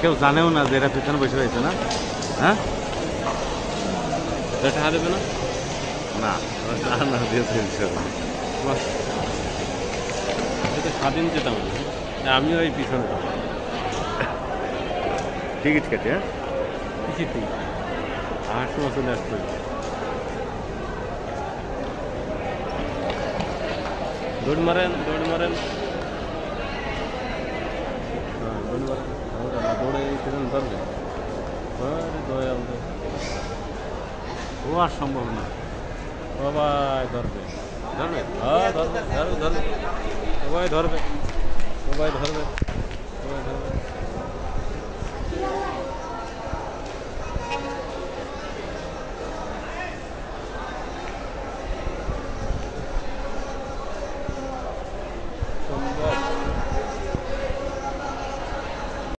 কেউ জানেও না যে এরা পিছনে বসে রয়েছে না। হ্যাঁ, এটা টাকা দেবে না? না না দিয়েছে এটা স্বাধীন যেতাম, আমিও এই পিছনে টিকিট কেটে। হ্যাঁ, টিকিট নেই, 800 চলে আসতে। দৌড় মারেন, দৌড় মারেন, দৌড় মারেন, দৌড়ে সেখানে ধরবে। দৌড়ে আমাদের ও আর সম্ভব না। সবাই ধরবে, ধরবে। হ্যাঁ ধরবে, ধরবে, ধরবে, সবাই ধরবে, সবাই ধরবে।